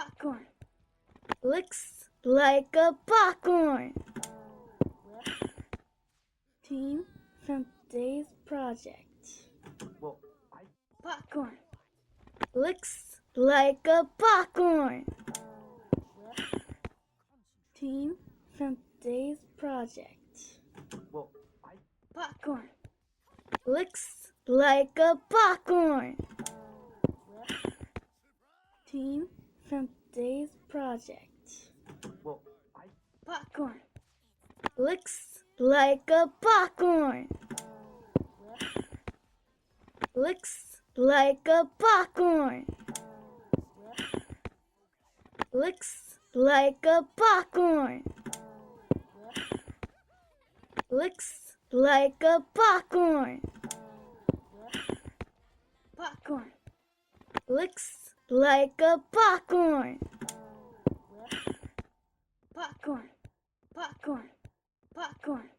Popcorn. Looks like a popcorn. Team from today's project. Well, Popcorn. Looks like a popcorn. Team from today's project. well, Popcorn. Looks like a popcorn. Team from today's project. well, Popcorn. Looks like a popcorn. Looks like a popcorn. Looks like a popcorn. Looks like a popcorn. Popcorn. Looks like a popcorn. Popcorn. Popcorn. Popcorn.